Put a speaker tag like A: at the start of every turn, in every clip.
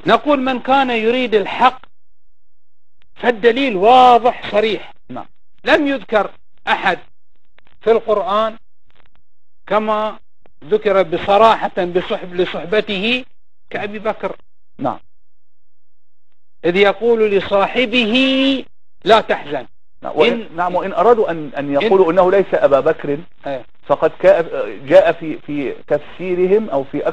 A: نقول من كان يريد الحق فالدليل واضح صريح.
B: نعم.
A: لم يذكر أحد في القرآن كما ذكر بصراحة لصحبته كأبي بكر.
B: نعم.
A: إذ يقول لصاحبه لا تحزن.
B: نعم. وإن أرادوا أن يقولوا إنه ليس أبا بكر فقد جاء في تفسيرهم أو في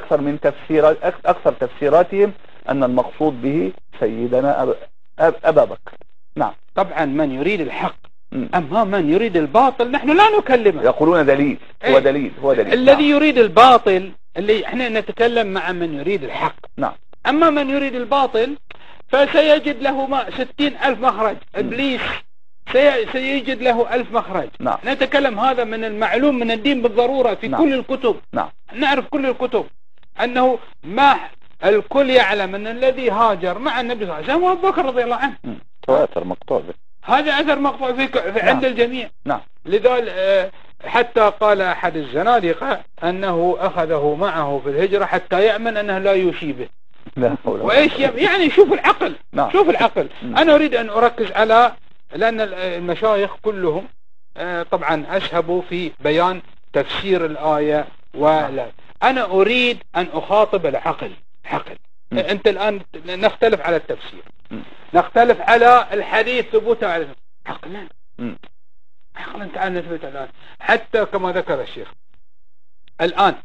B: أكثر تفسيراتهم أن المقصود به سيدنا أبا بكر. نعم.
A: طبعا من يريد الحق. أما من يريد الباطل نحن لا نكلمه.
B: يقولون دليل. هو دليل.
A: الذي نعم. يريد الباطل اللي احنا نتكلم مع من يريد الحق.
B: نعم.
A: أما من يريد الباطل فسيجد له 60,000 مخرج. إبليس سيجد له 1000 مخرج.
B: نعم.
A: نتكلم هذا من المعلوم من الدين بالضرورة في
B: نعم.
A: كل الكتب.
B: نعم.
A: نعرف كل الكتب أنه ما الكل يعلم أن الذي هاجر مع النبي صلى الله عليه وسلم هو أبو بكر رضي الله عنه.
B: أثر مقطوع به.
A: هذا أثر مقطوع في عند الجميع.
B: نعم.
A: لذلك حتى قال أحد الزنادقة أنه أخذه معه في الهجرة حتى يأمن أنه لا يشيبه. وإيش يعني شوف العقل.
B: نعم.
A: شوف العقل. أنا أريد أن أركز على لأن المشايخ كلهم طبعا أسهبوا في بيان تفسير الآية ولا أنا أريد أن أخاطب العقل. أنت الآن نختلف على التفسير، نختلف على الحديث ثبوته على عقلا. تعال نثبت الآن حتى كما ذكر الشيخ الآن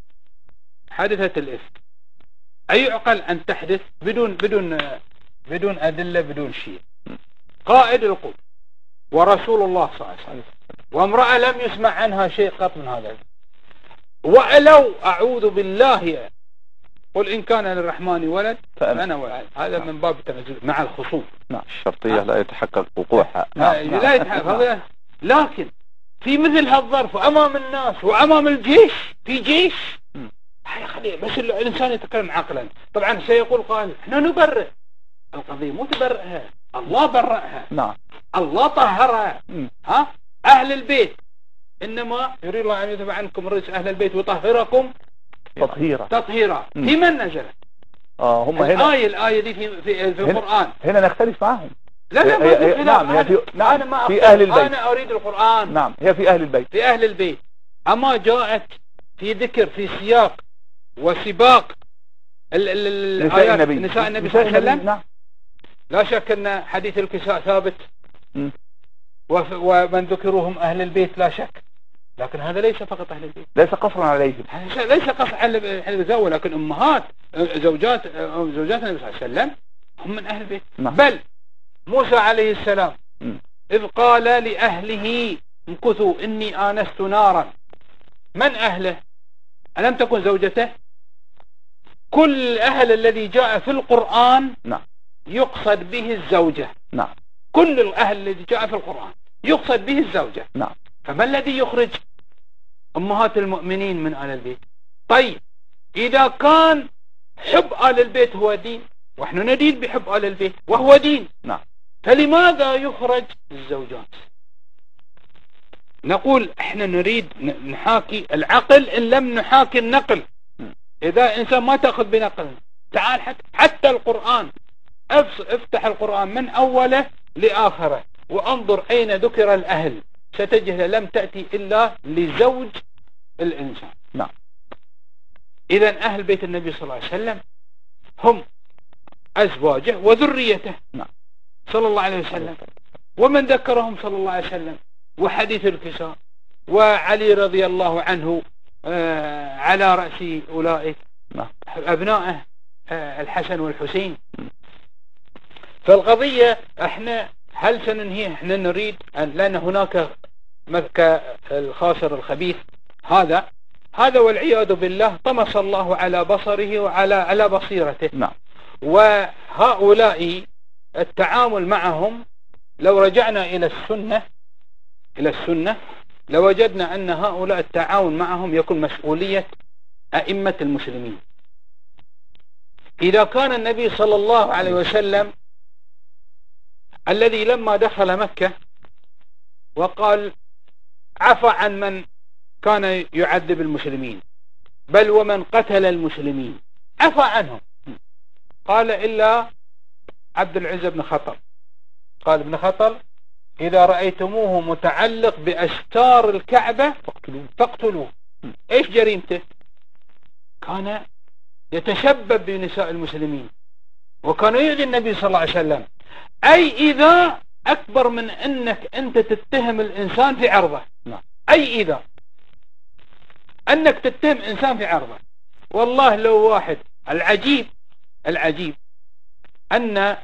A: حادثة الإفك أيعقل أن تحدث بدون أدلة بدون شيء؟ قائد القوم ورسول الله صلى الله عليه وسلم وامرأة لم يسمع عنها شيء قط من هذا، ولو أعوذ بالله قل إن كان للرحمن ولد فأنا ولد. هذا من باب التنزل مع الخصوم.
B: نعم. الشرطية لا يتحقق وقوعها.
A: لا يتحقق. لكن في مثل هالظرف وأمام الناس وأمام الجيش في جيش خليه بس الإنسان يتكلم عقلا. طبعا سيقول قال احنا نبرئ القضية، مو تبرئها، الله برئها.
B: نعم. الله
A: طهرها. أهل البيت إنما يريد الله أن يذهب عنكم رجس أهل البيت وطهركم تطهيرا. في من نزلت؟
B: هم هنا
A: الآية دي في القرآن.
B: هنا نختلف معهم.
A: لا
B: نعم.
A: أنا ما
B: في أهل البيت.
A: أنا أريد القرآن.
B: نعم. هي في أهل البيت.
A: في أهل البيت. أما جاءت في ذكر في سياق وسباق
B: نساء النبي
A: صلى الله عليه وسلم.
B: نعم.
A: لا شك أن حديث الكساء ثابت ومن ذكروهم أهل البيت لا شك، لكن هذا ليس فقط أهل البيت،
B: ليس قصرا عليهم،
A: ليس قصرا على أهل البيت، ولكن أمهات زوجات النبي صلى الله عليه وسلم هم من أهل البيت. بل موسى عليه السلام إذ قال لأهله امكثوا إني آنست نارا، من أهله؟ ألم تكن زوجته؟ كل أهل الذي جاء في القرآن يقصد به الزوجة. كل الأهل الذي جاء في القرآن يقصد به الزوجة. فما الذي يخرج أمهات المؤمنين من آل البيت؟ طيب إذا كان حب آل البيت هو دين، ونحن ندين بحب آل البيت وهو دين، فلماذا يخرج الزوجات؟ نقول احنا نريد نحاكي العقل إن لم نحاكي النقل. إذا إنسان ما تأخذ بنقل، تعال حتى القرآن، افتح القرآن من أوله لآخره وانظر أين ذكر الأهل، ستجد لم تأتي إلا لزوج الإنسان. إذن أهل بيت النبي صلى الله عليه وسلم هم أزواجه وذريته صلى الله عليه وسلم، ومن ذكرهم صلى الله عليه وسلم، وحديث الكساء، وعلي رضي الله عنه على رأس أولئك أبنائه الحسن والحسين. فالقضية احنا هل سننهي؟ احنا نريد لأن هناك الخاسر الخبيث هذا والعياذ بالله طمس الله على بصره وعلى بصيرته. وهؤلاء التعامل معهم لو رجعنا إلى السنة لوجدنا أن هؤلاء التعاون معهم يكون مسؤولية أئمة المسلمين. إذا كان النبي صلى الله عليه وسلم الذي لما دخل مكة وقال عفى عن من كان يعذب المسلمين بل ومن قتل المسلمين، عفى عنهم، قال إلا عبد العزة بن خطل. قال ابن خطل إذا رأيتموه متعلق بأستار الكعبة فاقتلوه. إيش جريمته؟ كان يتشبب بنساء المسلمين وكان يؤذي النبي صلى الله عليه وسلم. أي إذا أكبر من أنك أنت تتهم الإنسان في عرضه. أي إذا أنك تتهم إنسان في عرضه. والله لو واحد العجيب أن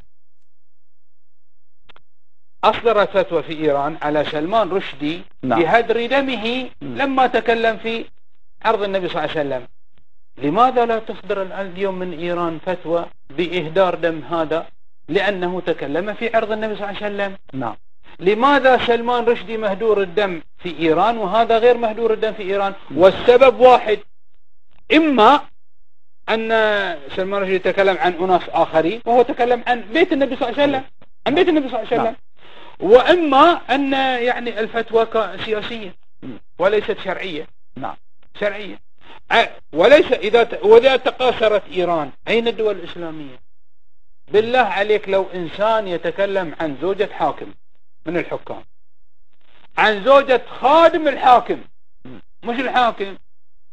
A: أصدرت فتوى في إيران على سلمان رشدي بهدر دمه لما تكلم في عرض النبي صلى الله عليه وسلم. لماذا لا تصدر اليوم من إيران فتوى بإهدار دم هذا؟ لأنه تكلم في عرض النبي صلى الله عليه وسلم.
B: نعم.
A: لماذا سلمان رشدي مهدور الدم في إيران وهذا غير مهدور الدم في إيران؟ والسبب واحد، إما أن سلمان رشدي يتكلم عن أناس آخرين وهو تكلم عن بيت النبي صلى الله عليه وسلم، عن بيت النبي صلى الله عليه وسلم. وإما أن يعني الفتوى سياسية وليست شرعية.
B: نعم.
A: شرعية. وليس وإذا تقاصرت إيران أين الدول الإسلامية؟ بالله عليك لو إنسان يتكلم عن زوجة حاكم من الحكام، عن زوجة خادم الحاكم، مش الحاكم،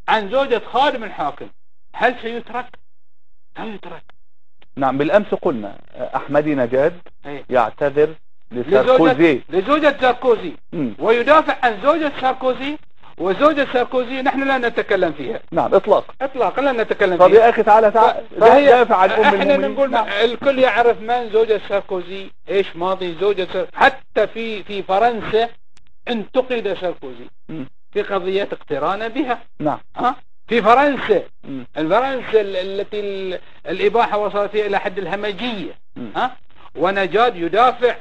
A: عن زوجة خادم الحاكم، هل سيترك؟ لا يترك.
B: نعم. بالأمس قلنا أحمدي نجاد يعتذر
A: لزوجة ساركوزي ويدافع عن زوجة ساركوزي، وزوجة ساركوزي نحن لا نتكلم فيها.
B: نعم. إطلاقا
A: لا نتكلم
B: فيها.
A: طب
B: يا أخي تعالى دافع عن أم المؤمنين.
A: احنا نقول الكل يعرف من زوجة ساركوزي، ايش ماضي زوجة حتى في فرنسا انتقد ساركوزي في قضية اقترانه بها.
B: نعم.
A: في فرنسا الفرنسا التي الإباحة وصلت فيها إلى حد الهمجية. ونجاد يدافع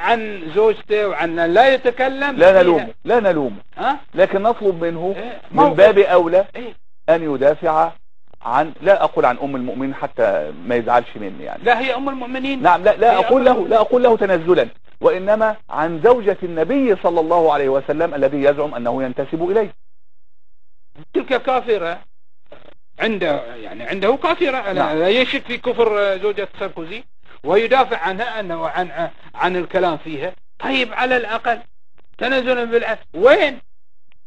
A: عن زوجته وعن لا يتكلم.
B: لا نلومه لكن نطلب منه من باب أولى أن يدافع عن، لا أقول عن أم المؤمنين حتى ما يزعلش مني يعني.
A: لا هي أم المؤمنين.
B: نعم. لا أقول له تنزلا، وإنما عن زوجة النبي صلى الله عليه وسلم الذي يزعم أنه ينتسب إليه.
A: تلك كافرة عنده كافرة. لا يشك في كفر زوجة ساركوزي ويدافع عنها أنه عن الكلام فيها. طيب على الأقل تنزلا بالعكس. وين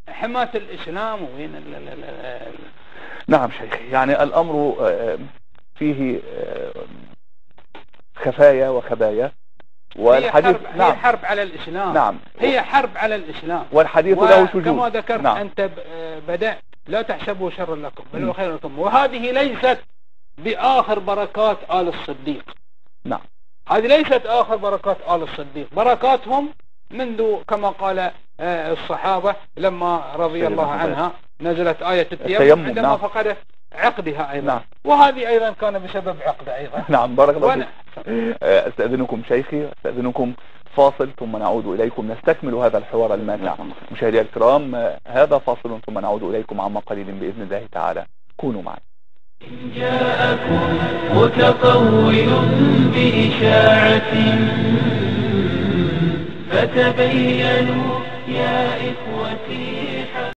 A: حماة الإسلام وين
B: نعم شيخي، يعني الأمر فيه خفايا وخبايا، والحديث
A: هي حرب على الإسلام.
B: نعم.
A: هي حرب على الإسلام،
B: والحديث له شجون
A: كما ذكرت.
B: نعم.
A: أنت بدأت لا تحسبوا شرا لكم بل هو خير لكم. وهذه ليست بآخر بركات آل الصديق.
B: نعم.
A: هذه ليست آخر بركات آل الصديق، بركاتهم منذ كما قال الصحابة لما رضي الله عنها نزلت آية التيمم عندما فقدت عقدها أيضا.
B: نعم.
A: وهذه أيضا كان بسبب عقدها أيضا.
B: نعم. بارك الله فيك. أستأذنكم شيخي، أستأذنكم فاصل ثم نعود إليكم نستكمل هذا الحوار الماتع. مشاهدي الكرام، هذا فاصل ثم نعود إليكم عما قليل بإذن الله تعالى. كونوا معنا.
C: إن جاءكم متطول بإشاعة فتبينوا يا إخوتي